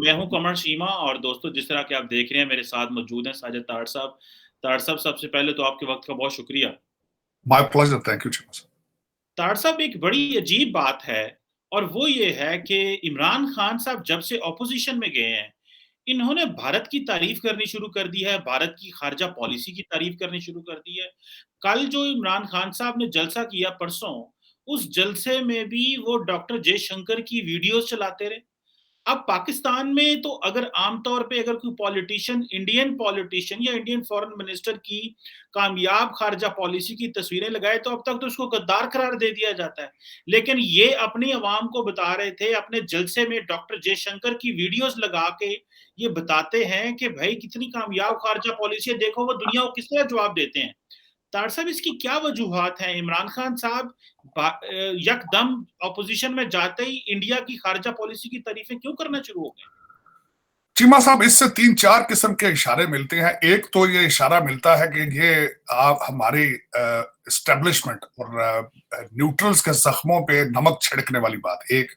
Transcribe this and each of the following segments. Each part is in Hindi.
मैं हूँ कमर शीमा और दोस्तों जिस तरह के आप देख रहे हैं मेरे साथ मौजूद हैं साजिद ताड़ साहब। ताड़ साहब सबसे पहले तो आपके वक़्त का बहुत शुक्रिया। My pleasure, thank you Chima sir. ताड़ साहब एक बड़ी अजीब बात है और वो ये है कि इमरान खान साहब जब से ऑपोज़िशन में गए हैं, इन्होंने भारत की तारीफ़ करनी शुरू कर दी है, भारत की ख़ारजा पॉलिसी की तारीफ़ करनी शुरू कर दी है। कल जो इमरान खान साहब ने जलसा किया परसों, उस जलसे में भी वो डॉक्टर जयशंकर की वीडियोज़ चलाते रहे। अब पाकिस्तान में तो अगर आम तौर पे अगर कोई पॉलिटिशियन इंडियन पॉलिटिशियन या इंडियन फॉरेन मिनिस्टर की कामयाब खारजा पॉलिसी की तस्वीरें लगाए तो अब तक तो उसको गद्दार करार दे दिया जाता है। लेकिन ये अपनी आवाम को बता रहे थे अपने जलसे में डॉक्टर जयशंकर की वीडियोस लगा के ये बताते हैं कि भाई कितनी कामयाब खारजा पॉलिसी है, देखो वो दुनिया को किस तरह जवाब देते हैं। तार साहब इसकी क्या वजूहात हैं? इमरान खान साहब यकदम ऑपोजिशन में जाते ही इंडिया की खारजा पॉलिसी की तारीफें क्यों करना शुरू हो गए? चीमा साहब, इससे 3-4 किस्म के इशारे मिलते हैं। एक तो ये इशारा मिलता है कि ये आप हमारी एस्टेब्लिशमेंट और न्यूट्रल्स के जख्मों पे नमक छिड़कने वाली बात एक।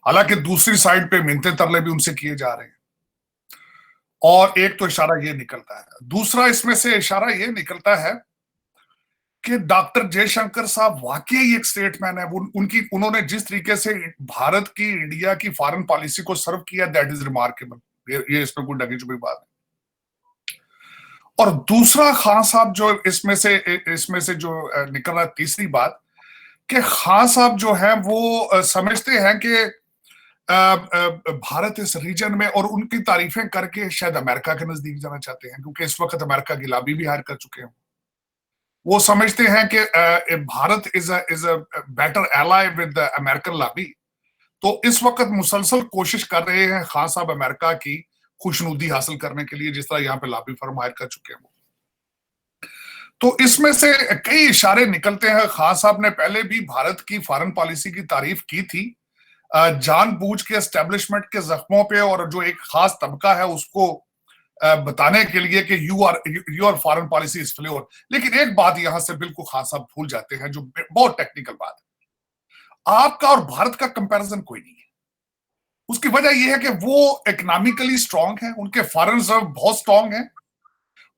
हालांकि दूसरी साइड पे मिन्नते तरले भी उनसे किए जा रहे हैं। और एक तो इशारा ये निकलता है। दूसरा इसमें से इशारा ये निकलता है कि डॉक्टर जयशंकर साहब वाकई एक स्टेटमैन है। उन्होंने जिस तरीके से भारत की, इंडिया की फॉरेन पॉलिसी को सर्व किया, दैट इज रिमार्केबल। ये इसमें कोई ढकी छुपी बात नहीं। और दूसरा, खान साहब जो इसमें से जो निकल रहा है, तीसरी बात कि खान साहब जो है वो समझते हैं कि भारत इस रीजन में, और उनकी तारीफें करके शायद अमेरिका के नजदीक जाना चाहते हैं, क्योंकि इस वक्त अमेरिका की लॉबी भी हायर कर चुके हैं। वो समझते हैं कि Bharat is a better ally with the American lobby. तो इस वक्त मुसलसल कोशिश कर रहे हैं खान साहब अमेरिका की खुशनुदी हासिल करने के लिए, जिस तरह यहाँ पे लॉबी फर्म हायर कर चुके हैं। तो इसमें से कई इशारे निकलते हैं। खान साहब ने पहले भी भारत की फॉरेन पॉलिसी की तारीफ की थी, जानबूझ के एस्टेब्लिशमेंट के जख्मों पे और जो एक खास तबका है उसको बताने के लिए कि your foreign policy is floor. लेकिन एक बात यहां से बिल्कुल खान साहब भूल जाते हैं, जो बहुत टेक्निकल बात है। आपका और भारत का कंपैरिजन कोई नहीं है। उसकी वजह यह है कि वो इकोनॉमिकली स्ट्रांग है, उनके फॉरेन रिजर्व बहुत स्ट्रांग है।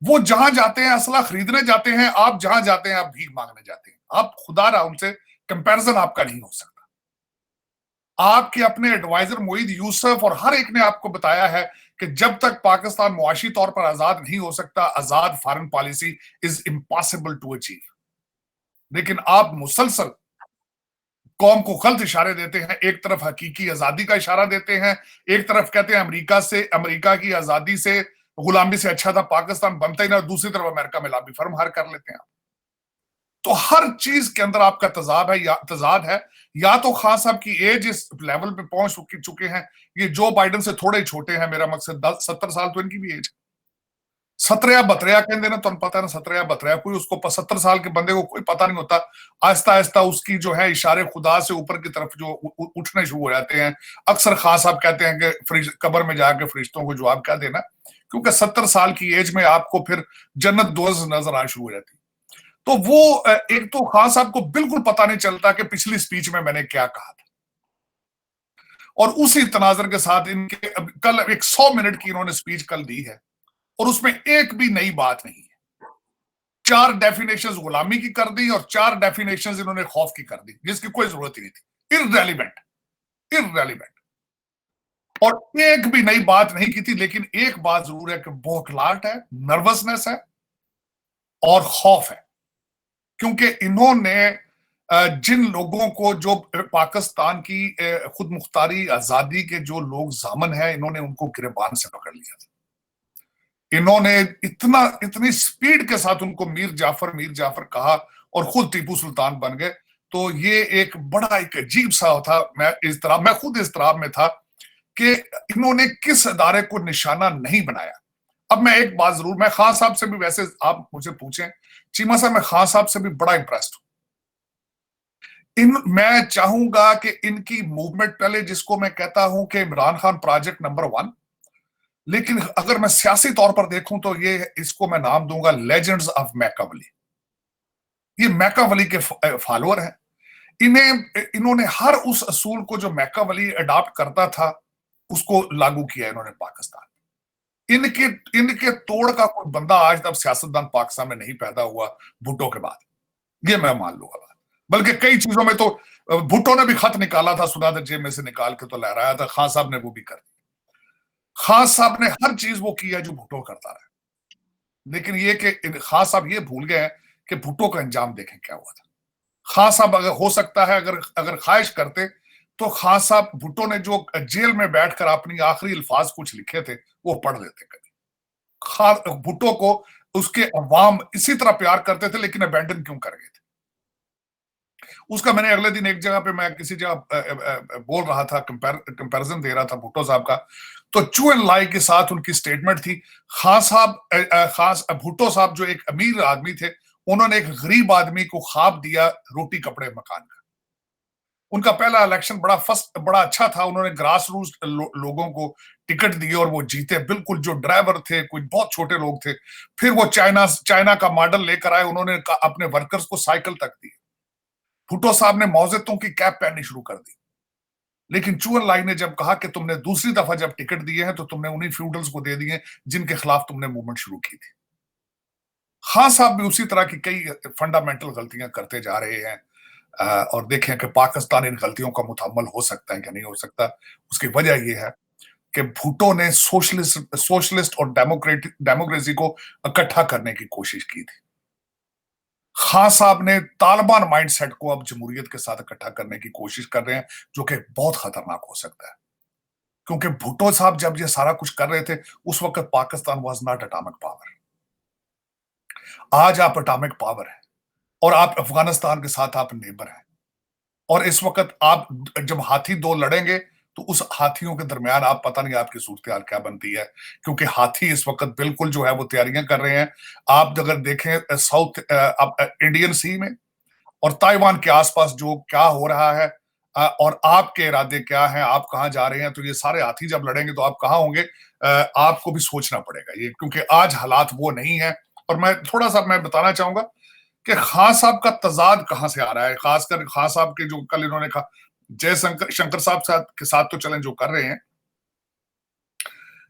वो जहां जाते हैं असला खरीदने जाते हैं, आप जहां जाते हैं आप भीख मांगने जाते हैं। आप खुदा रहा, उनसे कंपैरिजन आपका नहीं हो सकता। आपके अपने एडवाइजर मोईद यूसुफ और हर एक ने आपको बताया है कि जब तक पाकिस्तान मुआशी तौर पर आजाद नहीं हो सकता, आजाद foreign policy is impossible to achieve. लेकिन आप मुसलसल कौम को गलत इशारे देते हैं। एक तरफ हकीकी आजादी का इशारा देते हैं, एक तरफ कहते हैं अमेरिका की आजादी से, गुलामी से अच्छा था पाकिस्तान बनता ही ना, दूसरी तरफ अमेरिका में लॉबी फर्म हायर कर लेते हैं। तो हर चीज के अंदर आपका तजाद है। या तो खान साहब की एज इस लेवल पे पहुंच चुके हैं, ये जो बाइडन से थोड़े ही छोटे हैं, मेरा मकसद 70 साल तो इनकी भी एज। 17 या 32 कहते ना, तो पता ना 17 या 32, कोई उसको 70 साल के बंदे को कोई पता नहीं होता। आहिस्ता आहिस्ता उसकी जो है इशारे खुदा से ऊपर की तरफ जो उठने शुरू हो जाते हैं। अक्सर खान साहब कहते हैं कि कब्र में जाके फरिश्तों को जवाब क्या देना, क्योंकि 70 साल की एज में आपको फिर जन्नत दोज़ख नजर आना शुरू हो जाती। तो वो एक तो खान साहब को बिल्कुल पता नहीं चलता कि पिछली स्पीच में मैंने क्या कहा था। और उसी तनाजर के साथ इनके कल एक 100 मिनट की इन्होंने स्पीच कल दी है और उसमें एक भी नई बात नहीं है। 4 डेफिनेशंस गुलामी की कर दी और 4 डेफिनेशंस इन्होंने खौफ की कर दी, जिसकी कोई जरूरत ही नहीं थी। इररेलीवेंट। और एक भी नई बात नहीं की थी। लेकिन एक बात जरूर है कि बौखलाहट है, नर्वसनेस है और खौफ है, क्योंकि इन्होंने जिन लोगों को, जो पाकिस्तान की खुद मुख्तारी आजादी के जो लोग जामन हैं, इन्होंने उनको गिरबान से पकड़ लिया था। इन्होंने इतनी स्पीड के साथ उनको मीर जाफर कहा और खुद टीपू सुल्तान बन गए। तो ये एक बड़ा एक अजीब सा था। मैं खुद इज़्तिराब में था कि इन्होंने किस अदारे को निशाना नहीं बनाया। अब मैं एक बात जरूर, मैं खान साहब से भी, वैसे आप मुझे पूछें चीमा साहब, मैं खान साहब से भी बड़ा इंप्रेस्ड हूं। मैं चाहूंगा कि इनकी मूवमेंट पहले, जिसको मैं कहता हूं कि इमरान खान प्रोजेक्ट नंबर 1, लेकिन अगर मैं सियासी तौर पर देखूं तो इसको मैं नाम दूंगा लेजेंड्स ऑफ मैकावली। ये मैकावली के फॉलोअर हैं। इन्होंने हर उस असूल को जो मैकावली अडॉप्ट करता था उसको लागू किया इन्होंने पाकिस्तान। इनके इनके तोड़ का कोई बंदा आज तक सियासतदान पाकिस्तान में नहीं पैदा हुआ भुट्टो के बाद, ये मैं मान लूंगा बात। बल्कि कई चीजों में तो भुट्टो ने भी खत निकाला था, सुना था, जेब में से निकाल के तो लहराया था, खान साहब ने वो भी कर दिया। खान साहब ने हर चीज वो किया जो भुट्टो करता रहा, लेकिन ये कि खान साहब ये भूल गए कि भुट्टो का अंजाम देखें क्या हुआ था। खान साहब अगर हो सकता है अगर अगर ख्वाहिश करते तो खान साहब भुट्टो ने जो जेल में बैठकर अपनी आखिरी अल्फाज कुछ लिखे थे वो पढ़ लेते कभी। खान भुट्टो को उसके अवाम इसी तरह प्यार करते थे, लेकिन अबेंडन क्यों कर गए थे उसका मैंने अगले दिन एक जगह पे मैं किसी जगह बोल रहा था, कंपैरिजन दे रहा था भुट्टो साहब का, तो चू एंड लाई के साथ उनकी स्टेटमेंट थी। खान साहब खास भुट्टो साहब जो एक अमीर आदमी थे, उन्होंने एक गरीब आदमी को ख्वाब दिया रोटी कपड़े मकान का। उनका पहला इलेक्शन बड़ा अच्छा था, उन्होंने ग्रास रूट लोगों को टिकट दिए और वो जीते, बिल्कुल जो ड्राइवर थे कुछ बहुत छोटे लोग थे। फिर वो चाइना का मॉडल लेकर आए, उन्होंने अपने वर्कर्स को साइकिल तक दी। भुट्टो साहब ने मौजतों की कैप पहननी शुरू कर दी। लेकिन चू एन लाई ने जब कहा कि तुमने दूसरी दफा जब टिकट दिए हैं तो तुमने उन्हीं फ्यूडल्स को दे दिए जिनके खिलाफ तुमने मूवमेंट शुरू की थी। खान साहब भी उसी तरह की कई फंडामेंटल गलतियां करते जा रहे हैं, और देखें कि पाकिस्तान इन गलतियों का मुतहम्मल हो सकता है कि नहीं हो सकता। उसकी वजह यह है कि भुट्टो ने सोशलिस्ट और डेमोक्रेसी को इकट्ठा करने की कोशिश की थी। खान साहब ने तालिबान माइंडसेट को अब जमहूरियत के साथ इकट्ठा करने की कोशिश कर रहे हैं, जो कि बहुत खतरनाक हो सकता है, क्योंकि भुट्टो साहब जब ये सारा कुछ कर रहे थे उस वक्त Pakistan was not atomic power. आज आप एटॉमिक पावर है और आप अफगानिस्तान के साथ आप नेबर हैं, और इस वक्त आप जब हाथी दो लड़ेंगे तो उस हाथियों के दरमियान आप पता नहीं आपकी सूरत हाल क्या बनती है, क्योंकि हाथी इस वक्त बिल्कुल जो है वो तैयारियां कर रहे हैं। आप अगर देखें साउथ इंडियन सी में और ताइवान के आसपास जो क्या हो रहा है, और आपके इरादे क्या हैं, आप कहां जा रहे हैं, तो ये सारे हाथी जब लड़ेंगे तो आप कहां होंगे, आपको भी सोचना पड़ेगा ये, क्योंकि आज हालात वो नहीं है। और मैं थोड़ा सा मैं बताना चाहूंगा कि खान साहब का तजाद कहां से आ रहा है, खासकर खान साहब के जो कल इन्होंने कहा जयशंकर शंकर साहब के साथ तो चलें जो कर रहे हैं,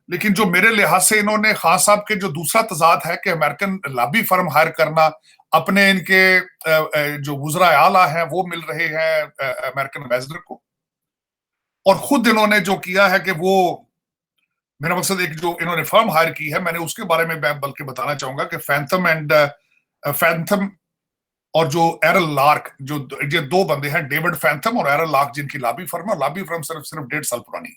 लेकिन जो मेरे लिहाज से इन्होंने खान साहब के जो दूसरा तजाद है कि अमेरिकन लॉबी फर्म हायर करना, अपने इनके जो वुज़रा आला हैं वो मिल रहे हैं अमेरिकन एम्बेसडर को, और खुद इन्होंने जो किया है कि वो, मेरा मकसद एक जो इन्होंने फर्म हायर की है, मैंने उसके बारे में मैं बल्कि बताना चाहूंगा कि फैंथम और जो एरल लार्क, जो ये दो बंदे हैं, डेविड फैंथम और एरल लार्क, जिनकी लॉबी फर्म है, लॉबी फर्म सिर्फ 1.5 साल पुरानी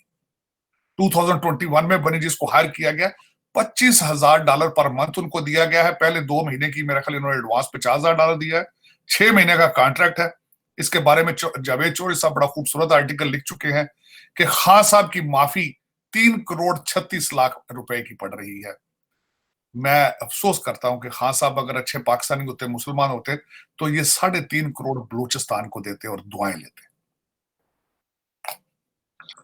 2021 में बनी, जिसको हायर किया गया। $25,000 पर मंथ उनको दिया गया है। पहले 2 महीने की मेरा ख्याल इन्होंने एडवांस $50,000 दिया है, 6 महीने का कॉन्ट्रैक्ट है। इसके बारे में जावेद चौधरी साहब बड़ा खूबसूरत आर्टिकल लिख चुके हैं कि खान साहब की माफी 3,36,00,000 रुपए की पड़ रही है। मैं अफसोस करता हूं कि खान साहब अगर अच्छे पाकिस्तानी होते, मुसलमान होते, तो ये 3.5 करोड़ बलूचिस्तान को देते और दुआएं लेते।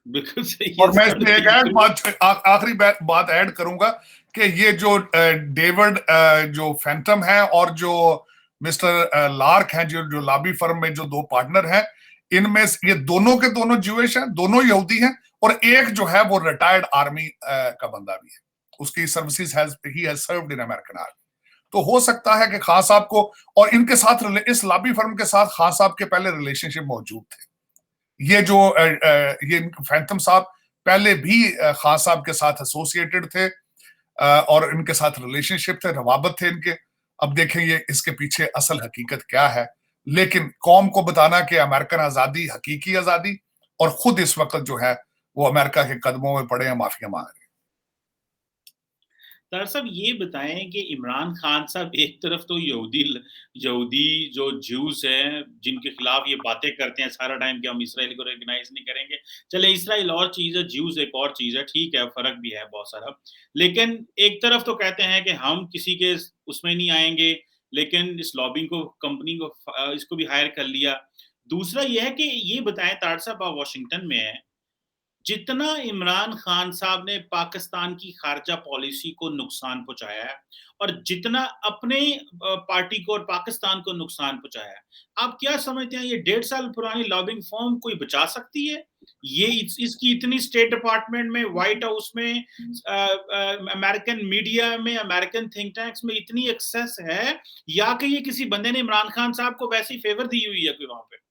बिल्कुल सही और मैं है। इसमें एक आखिरी बात ऐड करूंगा कि ये जो डेविड जो फैंटम है और जो मिस्टर लार्क हैं, जो लॉबी फर्म में जो दो पार्टनर हैं, इनमें ये दोनों के दोनों ज्यूइश हैं, दोनों यहूदी हैं, और एक जो है वो रिटायर्ड आर्मी का बंदा भी है, उसकी services he has served in American army. तो हो सकता है कि खान साहब को और इनके साथ, इस लॉबी फर्म के साथ खान साहब के पहले रिलेशनशिप मौजूद थे। ये जो ये फैंथम साहब पहले भी खान साहब के साथ एसोसिएटेड थे, और इनके साथ रिलेशनशिप थे, रवाबत थे इनके। अब देखें ये इसके पीछे असल हकीकत क्या है, लेकिन कौम को बताना कि अमेरिकन आजादी हकीकी आजादी, और खुद इस वक्त जो है वो अमेरिका के कदमों में पड़े हैं, माफिया मांग रहे हैं। तार साहब ये बताएं कि इमरान खान साहब एक तरफ तो यहूदी जो ज्यूज हैं जिनके खिलाफ ये बातें करते हैं सारा टाइम कि हम इसराइल को रिकॉग्नाइज नहीं करेंगे। चले इसराइल और चीज है, ज्यूज एक और चीज है, ठीक है, फर्क भी है बहुत सारा। लेकिन एक तरफ तो कहते हैं कि हम किसी के उसमें नहीं आएंगे, लेकिन इस लॉबिंग को, कंपनी को, इसको भी हायर कर लिया। दूसरा यह है कि ये बताएं तार साहब, आप वाशिंगटन में है, जितना इमरान खान साहब ने पाकिस्तान की खारजा पॉलिसी को नुकसान पहुंचाया है और जितना अपने पार्टी को और पाकिस्तान को नुकसान पहुंचाया है, आप क्या समझते हैं ये 1.5 साल पुरानी लॉबिंग फॉर्म कोई बचा सकती है? ये इसकी इतनी स्टेट डिपार्टमेंट में, व्हाइट हाउस में, अमेरिकन मीडिया में, अमेरिकन थिंक टैंक्स में इतनी एक्सेस है, या कि ये किसी बंदे ने इमरान खान साहब को वैसी फेवर दी हुई है कोई वहां पे?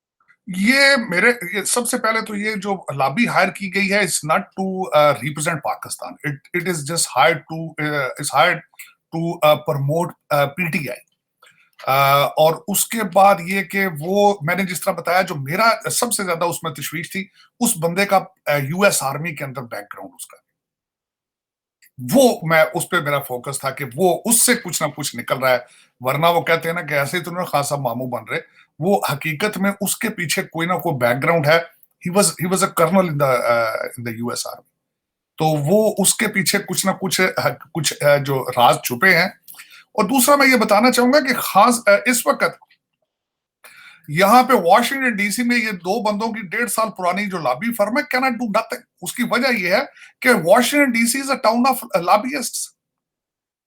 ये सबसे पहले तो ये जो लॉबी हायर की गई है, it's not to represent Pakistan, it is just hired to promote PTI. और उसके बाद ये कि वो मैंने जिस तरह बताया, जो मेरा सबसे ज्यादा उसमें तशवीश थी, उस बंदे का यूएस आर्मी के अंदर बैकग्राउंड उसका, वो मैं उस पर मेरा फोकस था कि वो उससे कुछ ना कुछ निकल रहा है। वरना वो कहते हैं ना कि ऐसे ही तो खान साहब मामू बन रहे, वो हकीकत में उसके पीछे कोई ना कोई बैकग्राउंड है। He was a colonel in the US army. तो वो उसके पीछे कुछ ना कुछ जो राज छुपे हैं। और दूसरा मैं ये बताना चाहूंगा कि खास इस वक्त यहाँ पे वॉशिंगटन डीसी में ये दो बंदों की 1.5 साल पुरानी जो लॉबी फर्म है, कैन नॉट डू नथिंग। उसकी वजह यह है कि Washington DC is a town of lobbyists.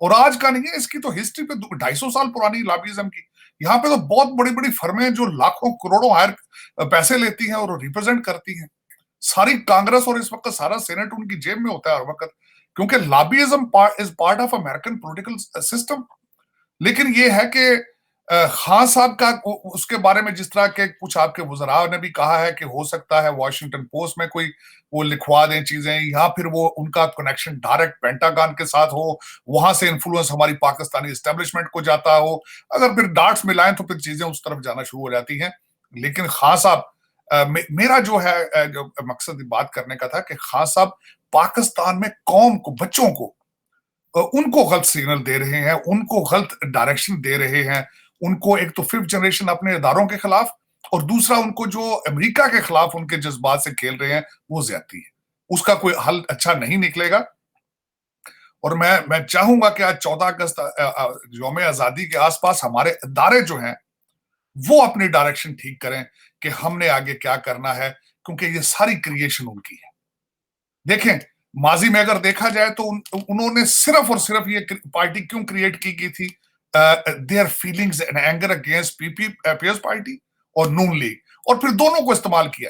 और आज का नहीं है, इसकी तो हिस्ट्री पे 250 साल पुरानी लॉबिज्म की। यहाँ पे तो बहुत बड़ी बड़ी फर्में जो लाखों करोड़ों हायर पैसे लेती हैं और रिप्रेजेंट करती हैं। सारी कांग्रेस और इस वक्त सारा सेनेट उनकी जेब में होता है हर वक्त, क्योंकि lobbyism is part of American political system. लेकिन ये है कि खान साहब का उसके बारे में जिस तरह के कुछ आपके वज़रा ने भी कहा है कि हो सकता है वॉशिंगटन पोस्ट में कोई वो लिखवा दें चीजें, या फिर वो उनका कनेक्शन डायरेक्ट पेंटागन के साथ हो, वहां से इन्फ्लुएंस हमारी पाकिस्तानी एस्टेब्लिशमेंट को जाता हो। अगर फिर डार्ट्स मिलाएं तो फिर चीजें उस तरफ जाना शुरू हो जाती हैं। लेकिन खान साहब, मेरा जो है जो मकसद बात करने का था कि खान साहब पाकिस्तान में कौम को, बच्चों को, उनको गलत सिग्नल दे रहे हैं, उनको गलत डायरेक्शन दे रहे हैं। उनको एक तो 5th जनरेशन अपने इदारों के खिलाफ, और दूसरा उनको जो अमेरिका के खिलाफ उनके जज्बात से खेल रहे हैं, वो ज्यादती है। उसका कोई हल अच्छा नहीं निकलेगा। और मैं चाहूंगा कि आज 14 अगस्त यौम आजादी के आसपास हमारे इदारे जो हैं वो अपनी डायरेक्शन ठीक करें कि हमने आगे क्या करना है, क्योंकि ये सारी क्रिएशन उनकी है। देखें, माजी में अगर देखा जाए तो उन्होंने सिर्फ और सिर्फ ये पार्टी क्यों क्रिएट की गई थी, there feelings and anger against Peoples Party और नून लीग, और फिर दोनों को इस्तेमाल किया।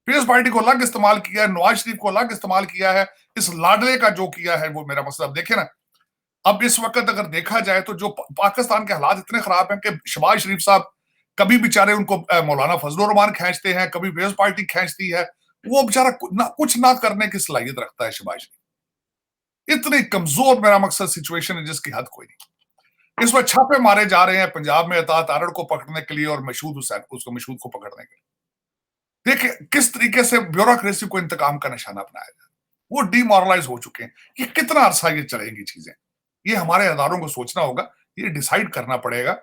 पीपल्स पार्टी को अलग इस्तेमाल किया है, नवाज शरीफ को अलग इस्तेमाल किया है। इस लाडले का जो किया है वो मेरा मतलब देखे ना। अब इस वक्त अगर देखा जाए तो जो पाकिस्तान के हालात इतने खराब हैं कि शहबाज शरीफ साहब कभी बेचारे उनको मौलाना फजलुर रहमान खींचते हैं, कभी पीपल्स पार्टी खींचती है। वो बेचारा कुछ ना करने की सलाहियत रखता है शहबाज शरीफ। इतनी कमजोर, मेरा मकसद, सिचुएशन है जिसकी हद कोई नहीं। इस वक्त छापे मारे जा रहे हैं पंजाब में अतात आरड़ को पकड़ने के लिए और मशहूद हुसैन, उसको मशहूद को पकड़ने के लिए। देखिए किस तरीके से ब्यूरोक्रेसी को इंतकाम का निशाना बनाया जाए। वो डिमोरलाइज हो चुके हैं। ये कितना अरसा ये चलेंगी चीजें, ये हमारे अदारों को सोचना होगा, ये डिसाइड करना पड़ेगा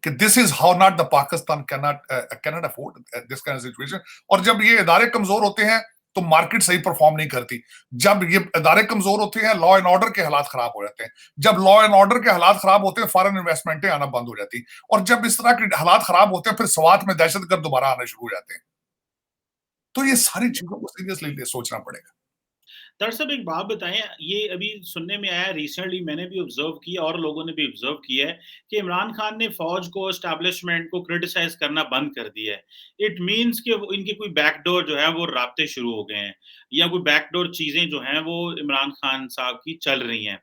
कि this is how not the Pakistan cannot afford this kind of situation. और जब ये इदारे कमजोर होते हैं तो मार्केट सही परफॉर्म नहीं करती। जब ये इदारे कमजोर होते हैं, लॉ एंड ऑर्डर के हालात खराब हो जाते हैं। जब लॉ एंड ऑर्डर के हालात खराब होते हैं, फॉरेन इन्वेस्टमेंटें आना बंद हो जाती। और जब इस तरह के हालात खराब होते हैं, फिर स्वात में दहशतगर्द दोबारा आना शुरू हो जाते हैं। तो ये सारी चीजों को सीरियसली सोचना पड़ेगा। दरअसल एक बात बताएं, ये अभी सुनने में आया रिसेंटली, मैंने भी ऑब्जर्व किया और लोगों ने भी ऑब्जर्व किया है कि इमरान खान ने फौज को, एस्टैब्लिशमेंट को क्रिटिसाइज करना बंद कर दिया है। इट मींस कि इनके कोई बैकडोर जो है वो राब्ते शुरू हो गए हैं, या कोई बैकडोर चीजें जो हैं वो इमरान खान साहब की चल रही हैं।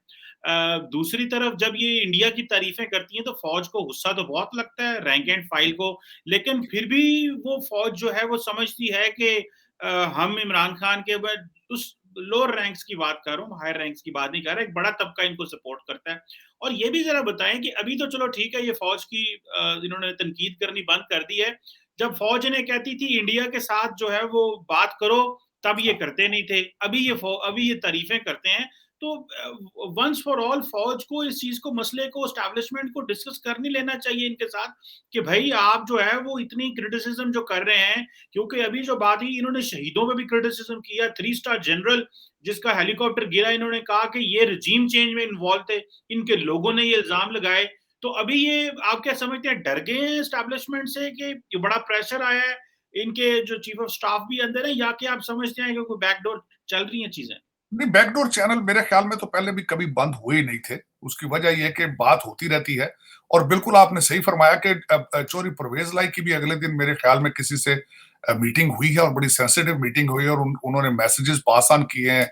दूसरी तरफ जब ये इंडिया की तारीफें करती हैं तो फौज को गुस्सा तो बहुत लगता है, रैंक एंड फाइल को। लेकिन फिर भी वो फौज जो है वो समझती है कि हम इमरान खान के बाद उस लोअर रैंक्स की बात कर रहा हूँ, हायर रैंक्स की बात नहीं कर रहा, एक बड़ा तबका इनको सपोर्ट करता है। और ये भी जरा बताएं कि अभी तो चलो ठीक है, ये फौज की इन्होंने तनकीद करनी बंद कर दी है। जब फौज इन्हें कहती थी इंडिया के साथ जो है वो बात करो, तब ये करते नहीं थे। अभी ये तारीफें करते हैं। तो वंस फॉर ऑल फौज को इस चीज को, मसले को, एस्टैब्लिशमेंट को डिस्कस कर नहीं लेना चाहिए इनके साथ कि भाई आप जो है वो इतनी क्रिटिसिज्म जो कर रहे हैं। क्योंकि अभी जो बात ही इन्होंने शहीदों पे भी क्रिटिसिज्म किया, 3 स्टार जनरल जिसका हेलीकॉप्टर गिरा, इन्होंने कहा कि ये रजीम चेंज में इन्वॉल्व थे, इनके लोगों ने ये इल्जाम लगाए। तो अभी ये आप क्या समझते हैं, डर गए हैं एस्टैब्लिशमेंट से कि ये बड़ा प्रेशर आया है, इनके जो चीफ ऑफ स्टाफ भी अंदर है, या कि आप समझते हैं कि कोई बैकडोर चल रही हैं चीजें? नहीं, बैकडोर चैनल मेरे ख्याल में तो पहले भी कभी बंद हुए ही नहीं थे। उसकी वजह यह कि बात होती रहती है। और बिल्कुल आपने सही फरमाया कि चौधरी परवेज लाई की भी अगले दिन मेरे ख्याल में किसी से मीटिंग हुई है, और बड़ी सेंसिटिव मीटिंग हुई है, और उन्होंने मैसेजेस पास ऑन किए हैं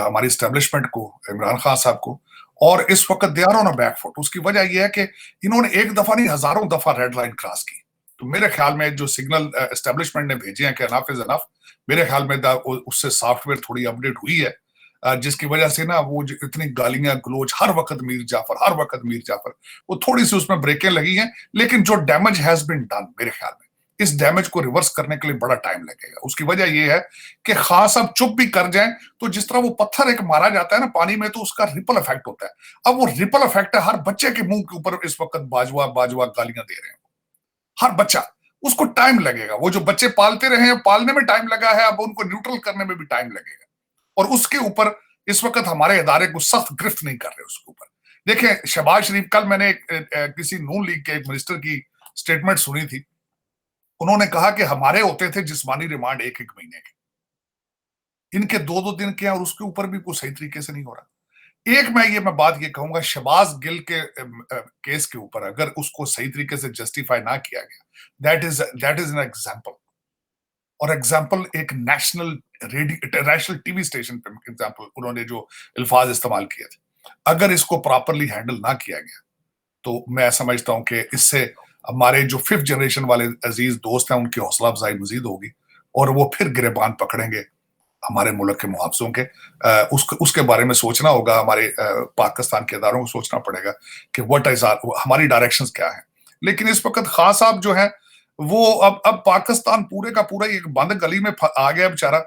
हमारी स्टैब्लिशमेंट को, इमरान खान साहब को। और इस वक्त they are on a back foot. उसकी वजह यह है कि इन्होंने एक दफा नहीं, हजारों दफा रेड लाइन क्रॉस की। तो मेरे ख्याल में जो सिग्नल एस्टेब्लिशमेंट ने भेजे हैं कि अनफ इज अनफ, मेरे ख्याल में उससे सॉफ्टवेयर थोड़ी अपडेट हुई है, जिसकी वजह से ना वो इतनी गालियां गलोच हर वक्त मीर जाफर, हर वक्त मीर जाफर, वो थोड़ी सी उसमें ब्रेकें लगी हैं। लेकिन जो डैमेज हैज बीन डन, मेरे ख्याल में इस डैमेज को रिवर्स करने के लिए बड़ा टाइम लगेगा। उसकी वजह यह है कि खास साहब चुप भी कर जाएं तो जिस तरह वो पत्थर एक मारा जाता है ना पानी में, तो उसका रिपल इफेक्ट होता है। अब वो रिपल इफेक्ट है, हर बच्चे के मुंह के ऊपर इस वक्त बाजवा बाजवा गालियां दे रहे हैं हर बच्चा। उसको टाइम लगेगा। वो जो बच्चे पालते रहे हैं, पालने में टाइम लगा है, अब उनको न्यूट्रल करने में भी टाइम लगेगा। और उसके ऊपर इस वक्त हमारे इदारे को सख्त गिरफ्त नहीं कर रहे उसके ऊपर। देखें, शहबाज शरीफ, कल मैंने किसी नून लीग के एक मिनिस्टर की स्टेटमेंट सुनी थी। उन्होंने कहा कि हमारे होते थे जिस्मानी रिमांड एक एक महीने के, इनके दो दो दिन के, और उसके ऊपर भी कोई सही तरीके से नहीं हो रहा। एक मैं बात ये कहूंगा, शहबाज गिल के केस के ऊपर अगर उसको सही तरीके से जस्टिफाई ना किया गया, दैट इज एन एग्जाम्पल। और एग्जाम्पल एक नेशनल टीवी स्टेशन पे एग्जाम्पल उन्होंने जो अल्फाज इस्तेमाल किए थे, अगर इसको प्रॉपरली हैंडल ना किया गया तो मैं समझता हूं कि इससे हमारे जो 5th जनरेशन वाले अजीज दोस्त हैं उनकी हौसला अफजाई मजीद होगी, और वो फिर गिरेबान पकड़ेंगे हमारे मुल्क के मुहावजों के। उसके बारे में सोचना होगा, हमारे पाकिस्तान के इदारों को सोचना पड़ेगा कि व्हाट इज हमारी डायरेक्शंस क्या है। लेकिन इस वक्त खान साहब जो है वो अब पाकिस्तान पूरे का पूरा एक बंद गली में आ गया बेचारा।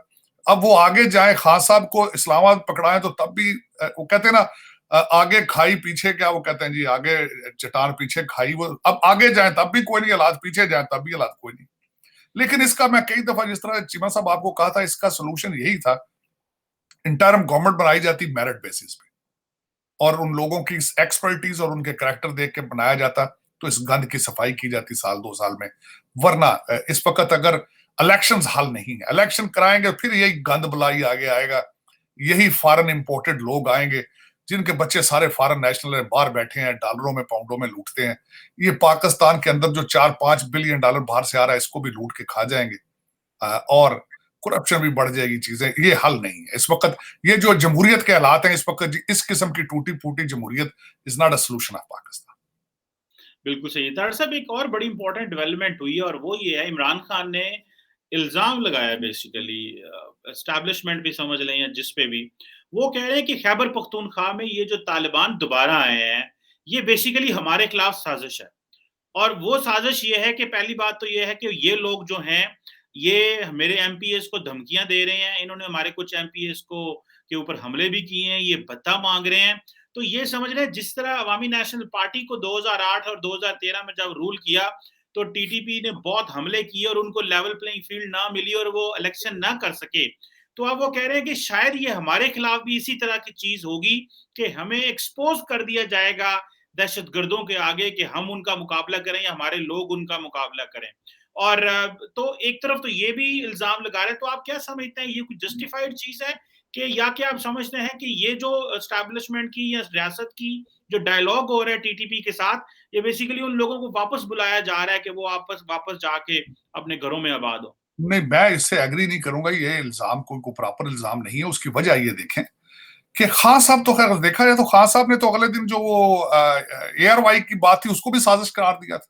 अब वो आगे जाए, खान साहब को इस्लामाबाद पकड़ाए तो तब भी वो कहते हैं ना, आगे खाई पीछे, क्या वो कहते हैं जी, आगे चट्टान पीछे खाई। वो अब आगे जाए तब भी कोई नहीं हालात, पीछे जाए तब भी हालात कोई नहीं। लेकिन इसका मैं कई दफा, जिस तरह चीमा साहब आपको कहा था, इसका सोल्यूशन यही था, इंटरम गवर्नमेंट बनाई जाती मेरिट बेसिस पे, और उन लोगों की एक्सपर्टीज और उनके करैक्टर देख के बनाया जाता, तो इस गंद की सफाई की जाती साल 2 साल में। वरना इस वक्त अगर इलेक्शंस हल नहीं है, इलेक्शन कराएंगे फिर यही गंद बलाई आगे आएगा, यही फॉरेन इंपोर्टेड लोग आएंगे जिनके बच्चे सारे फॉरेन नेशनल है, बाहर बैठे हैं, डॉलरों में पाउंडों में लूटते हैं। ये पाकिस्तान के अंदर जो 4-5 बिलियन डॉलर बाहर से आ रहा है, इसको भी लूट के खा जाएंगे, और करप्शन भी बढ़ जाएगी। चीजें ये हल नहीं है इस वक्त। ये जो जमहूरियत के हालात हैं इस वक्त, इस किस्म की टूटी फूटी जमहूरियत is not a solution of Pakistan. बिल्कुल सही है। तार साहब, एक और बड़ी इंपॉर्टेंट डेवलपमेंट हुई है, और वो ये है, इमरान खान ने इल्ज़ाम लगाया बेसिकली, एस्टैब्लिशमेंट भी समझ लें या जिस पे भी, वो कह रहे हैं कि खैबर पख्तूनख्वा में ये जो तालिबान दोबारा आए हैं, ये बेसिकली हमारे खिलाफ साजिश है। और वो साजिश ये है कि पहली बात तो ये है कि ये लोग जो हैं, ये मेरे एमपीएस को धमकियां दे रहे हैं, इन्होंने हमारे कुछ एमपीएस को के ऊपर हमले भी किए हैं, ये भत्ता मांग रहे हैं। तो ये समझ रहे हैं, जिस तरह अवामी नेशनल पार्टी को 2008 और 2013 में जब रूल किया, तो टीटीपी ने बहुत हमले किए और उनको लेवल प्लेइंग फील्ड ना मिली और वो इलेक्शन ना कर सके। तो अब वो कह रहे हैं कि शायद ये हमारे खिलाफ भी इसी तरह की चीज होगी कि हमें एक्सपोज कर दिया जाएगा दहशतगर्दों के आगे, कि हम उनका मुकाबला करें या हमारे लोग उनका मुकाबला करें। और तो एक तरफ तो ये भी इल्जाम लगा रहे हैं, तो आप क्या समझते हैं, ये कोई जस्टिफाइड चीज है कि, या क्या आप समझते हैं कि ये जो एस्टैब्लिशमेंट की या रियासत की जो डायलॉग हो रहा है टीटीपी के साथ, ये बेसिकली उन लोगों को वापस बुलाया जा रहा है कि वो वापस जाके अपने घरों में आबाद हो? नहीं, मैं इससे एग्री नहीं करूंगा। ये इल्जाम कोई प्रॉपर इल्जाम नहीं है। उसकी वजह ये देखें कि खान साहब तो, खैर देखा जाए तो खान साहब ने तो अगले दिन जो वो एयरवाई की बात थी उसको भी साजिश करार दिया था।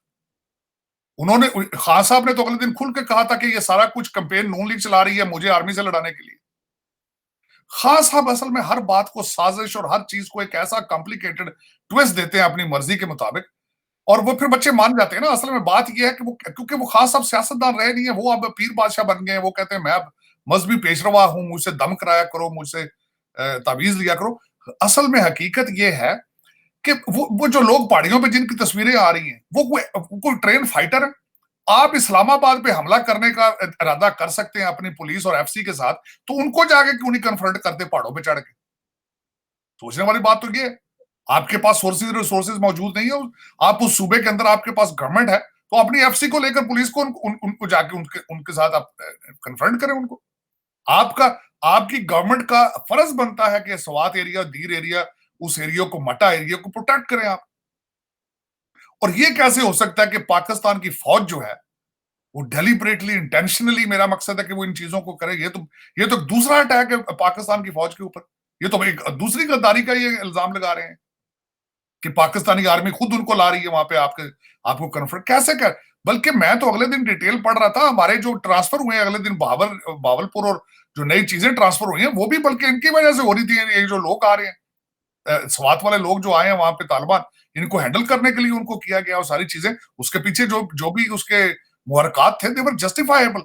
उन्होंने, खान साहब ने तो अगले दिन खुल के कहा था कि ये सारा कुछ कंपेन नून लीग चला रही है मुझे आर्मी से लड़ाने के लिए। खान साहब असल में हर बात को साजिश और हर चीज को एक ऐसा कॉम्प्लिकेटेड ट्विस्ट देते हैं अपनी मर्जी के मुताबिक, और वो फिर बच्चे मान जाते हैं ना। असल में बात यह है कि वो, क्योंकि वो खास साहब सियासतदान रहे नहीं है, वो अब पीर बादशाह बन गए हैं। वो कहते हैं मैं अब मजहबी पेशरवा हूं, मुझसे दम कराया करो, मुझसे तावीज लिया करो। असल में हकीकत यह है कि वो जो लोग पहाड़ियों पे जिनकी तस्वीरें आ रही हैं, वो कोई ट्रेन फाइटर है। आप इस्लामाबाद पे हमला करने का इरादा कर सकते हैं अपनी पुलिस और एफसी के साथ, तो उनको जाके क्यों नहीं कन्फ्रंट करते पहाड़ों पे चढ़ के? सोचने वाली बात तो ये है। आपके पास सोर्सेज रिसोर्सेज मौजूद नहीं है, आप उस सूबे के अंदर, आपके पास गवर्नमेंट है, तो अपनी एफसी को लेकर पुलिस को उनको जाके उनके साथ आप कन्फ्रंट करें उनको। आपका आपकी गवर्नमेंट का फर्ज बनता है कि स्वात एरिया, दीर एरिया, उस एरिया को, मटा एरिया को प्रोटेक्ट करें आप। और ये कैसे हो सकता है कि पाकिस्तान की फौज जो है वो डेलिबरेटली, इंटेंशनली, मेरा मकसद है कि वो इन चीजों को करे। ये तो दूसरा अटैक है पाकिस्तान की फौज के ऊपर। ये तो एक दूसरी गद्दारी का ये इल्जाम लगा रहे हैं कि पाकिस्तानी आर्मी खुद उनको ला रही है वहां पे आपको कन्फ्रंट कैसे कर। बल्कि मैं तो अगले दिन डिटेल पढ़ रहा था, हमारे जो ट्रांसफर हुए अगले दिन बावलपुर, और जो नई चीजें ट्रांसफर हुई हैं वो भी बल्कि इनकी वजह से हो रही थी। ये जो लोग आ रहे हैं, स्वात वाले लोग जो आए हैं वहां पे, तालिबान, इनको हैंडल करने के लिए उनको किया गया और सारी चीजें, उसके पीछे जो जो भी उसके मुहरकात थे, देवर जस्टिफाइबल।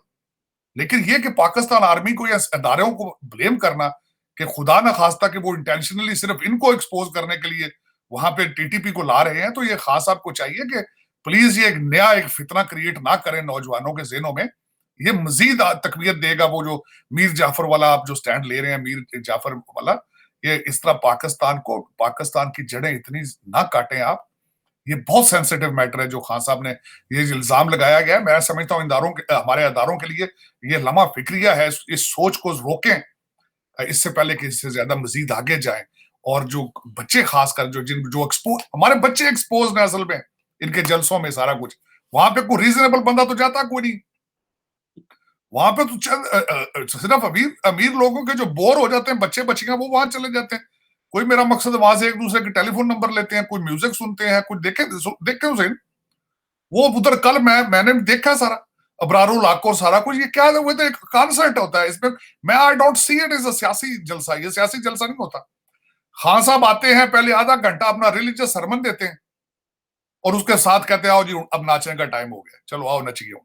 लेकिन ये कि पाकिस्तान आर्मी को या अदारों को ब्लेम करना कि खुदा न खास्ता कि वो इंटेंशनली सिर्फ इनको एक्सपोज करने के लिए वहां पे टीटीपी को ला रहे हैं, तो ये खास आपको चाहिए कि प्लीज ये एक नया एक फितना क्रिएट ना करें नौजवानों के ज़हनों में। ये मजीद तकवीत देगा वो जो मीर जाफर वाला आप जो स्टैंड ले रहे हैं, मीर जाफर वाला, ये इस तरह पाकिस्तान की जड़ें इतनी ना काटें आप। ये बहुत सेंसिटिव मैटर है जो खान साहब ने ये इल्जाम लगाया गया है। मैं समझता हूँ हमारे अदारों के लिए ये लम्हा फिक्रिया है, इस सोच को रोकें इससे पहले कि इससे ज्यादा मजीद आगे जाए। और जो बच्चे खासकर जो एक्सपोज, हमारे बच्चे एक्सपोज हैं असल में इनके जलसों में, सारा कुछ वहां पे कोई रीजनेबल बंदा तो जाता कोई नहीं। वहां पे तो सिर्फ अमीर लोगों के जो बोर हो जाते हैं बच्चे बच्चियां, वो वहां चले जाते हैं। कोई, मेरा मकसद वहां से एक दूसरे के टेलीफोन नंबर लेते हैं, कोई म्यूजिक सुनते हैं, कुछ देखे उसे वो उधर। कल मैंने देखा सारा अबरारुल हक और सारा कुछ, ये क्या है, वो तो एक कॉन्सर्ट होता है इसमें। मैं I don't see it is a सियासी जलसा, ये सियासी जलसा नहीं होता। खान साहब आते हैं, पहले आधा घंटा अपना रिलीजियस सरमन देते हैं और उसके साथ कहते हैं आओ जी अब नाचने का टाइम हो गया, चलो आओ नचिए।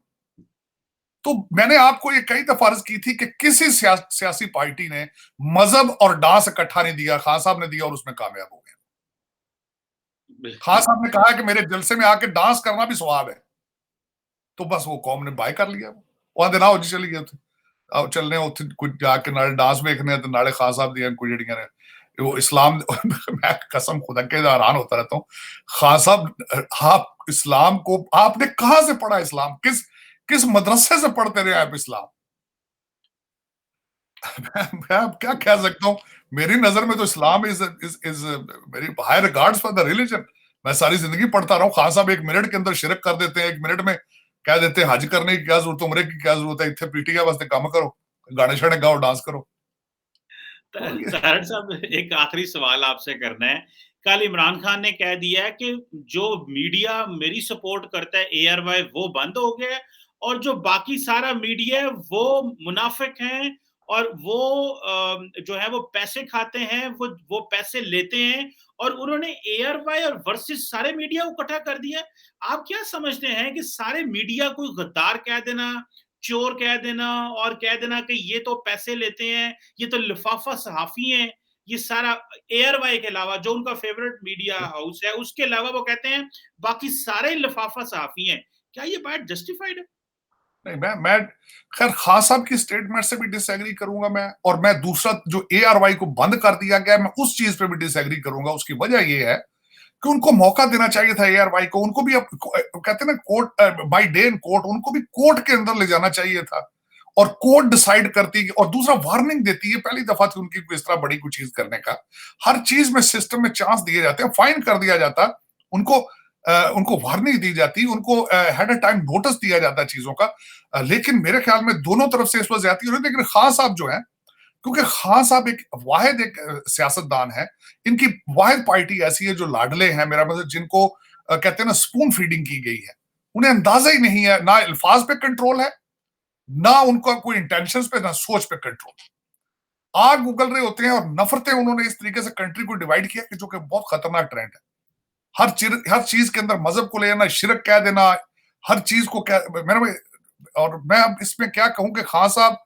तो मैंने आपको ये कई दफा अर्ज की थी कि किसी सियासी पार्टी ने मजहब और डांस इकट्ठा नहीं दिया, खान साहब ने दिया और उसमें कामयाब हो गए। खान साहब ने कहा कि मेरे जलसे में आके डांस करना भी सवाब है, तो बस वो कौम ने बाय कर लिया। वहां दिन आओ जी चली गए थे, आओ चलने उत्थे कुछ जाके नाले डांस देखने तो नाले खान साहब दियां कोई जड़ियां ने वो इस्लाम मैं कसम खुदा के हैरान होता रहता हूँ। खान साहब, आप इस्लाम को आपने कहां से पढ़ा? इस्लाम किस मदरसे से पढ़ते रहे आप इस्लाम? मैं अब क्या कह सकता हूँ। मेरी नजर में तो Islam is very high regards for the religion. मैं सारी जिंदगी पढ़ता रहा हूँ। खान साहब 1 मिनट के अंदर शिरक कर देते हैं, 1 मिनट में कह देते हैं हज करने की क्या जरूरत, उम्रे की क्या जरूरत है, इतने पीटीए वास्ते काम करो, गाने शाने गाओ, डांस करो। तारड़ साहब, एक आखिरी सवाल आपसे करना है। कल इमरान खान ने कह दिया है कि जो मीडिया मेरी सपोर्ट करता है ARY वो बंद हो गया है, और जो बाकी सारा मीडिया है वो मुनाफिक हैं, और वो जो है वो पैसे खाते हैं, वो पैसे लेते हैं, और उन्होंने ARY और वर्सेस सारे मीडिया को इकट्ठा कर दिया। आप क्या समझते हैं कि सारे मीडिया को गद्दार कह देना, चोर कह देना, और कह देना कि ये तो पैसे लेते हैं, ये तो लिफाफा सहाफी हैं, ये सारा ARY के अलावा जो उनका फेवरेट मीडिया हाउस है उसके अलावा वो कहते हैं बाकी सारे लिफाफा सहाफी हैं, क्या ये बात जस्टिफाइड है? नहीं, मैं खैर खान साहब की स्टेटमेंट से भी डिसएग्री करूंगा मैं। और मैं दूसरा जो ARY को बंद कर दिया गया, मैं उस चीज पे भी डिसएग्री करूंगा। उसकी वजह ये है कि उनको मौका देना चाहिए था ARY को। उनको भी कहते हैं ना court by day in court, उनको भी कोर्ट के अंदर ले जाना चाहिए था और कोर्ट डिसाइड करती। और दूसरा वार्निंग देती है, पहली दफा थी उनकी इस तरह बड़ी कोई चीज करने का। हर चीज में सिस्टम में चांस दिए जाते हैं, फाइन कर दिया जाता उनको, उनको वार्निंग दी जाती, उनको हेड टाइम नोटिस दिया जाता है चीजों का। लेकिन मेरे ख्याल में दोनों तरफ से इस वक्त ज्यादती हो रही है। लेकिन खान साहब जो है, क्योंकि खान साहब एक वाहिद एक सियासतदान है, इनकी वाहिद पार्टी ऐसी है जो लाडले हैं, मेरा मतलब जिनको कहते हैं ना स्पून फीडिंग की गई है। उन्हें अंदाजा ही नहीं है, ना अल्फाज पे कंट्रोल है, ना उनका कोई इंटेंशंस पे, ना सोच पे कंट्रोल। आग उगल रहे होते हैं और नफरतें उन्होंने इस तरीके से कंट्री को डिवाइड किया कि जो कि बहुत खतरनाक ट्रेंड है। हर चीज के अंदर मजहब को ले जाना, शिरक कह देना, हर चीज को मेरा। और मैं अब इसमें क्या कहूं कि खान साहब,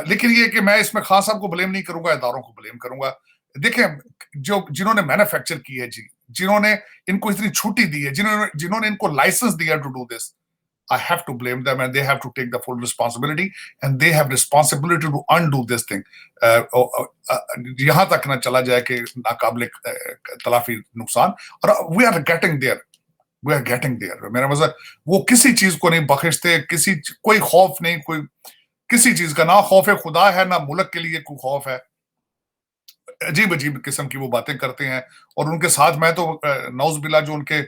लेकिन ये कि मैं इसमें खान साहब को ब्लेम नहीं करूंगा, इदारों को ब्लेम करूंगा। देखें, जिन्होंने मैन्युफैक्चर की है जी, जिन्होंने इनको इतनी छुट्टी दी है, जिन्होंने इनको लाइसेंस दिया to do this, I have to blame them and they have to take the full responsibility and they have responsibility to undo this thing. यहां तक ना चला जाए कि नाकाबिले तलाफी नुकसान, और we are getting there. We are getting there. मेरा मतलब वो किसी चीज को नहीं बख्शते, कोई खौफ नहीं, कोई किसी चीज का, ना खौफ खुदा है, ना मुल्क के लिए कोई खौफ है। अजीब अजीब किस्म की वो बातें करते हैं। और उनके साथ मैं तो नौज़बिल्ला जो उनके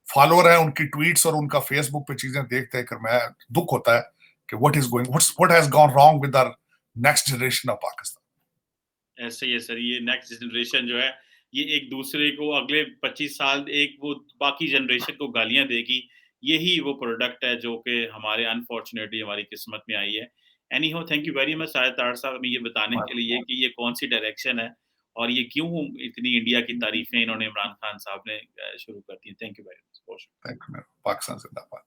फॉलोअर हैं, उनकी ट्वीट्स और उनका फेसबुक पे चीजें देखते हैं, मैं दुख होता है कि what has gone wrong with our next generation of Pakistan. ऐसे ही है सर, ये नेक्स्ट जनरेशन जो है, ये एक दूसरे को अगले 25 साल एक वो बाकी जनरेशन को गालियां देगी। यही वो प्रोडक्ट है जो कि हमारे अनफॉर्चुनेटली हमारी किस्मत में आई है। एनी हो, थैंक यू वेरी मच शायद तार साहब हमें ये बताने के लिए कि ये कौन सी डायरेक्शन है और ये क्यों इतनी इंडिया की तारीफें इन्होंने इमरान खान साहब ने शुरू कर दी। Thank you very much. Thank you. Pakistan जिंदाबाद।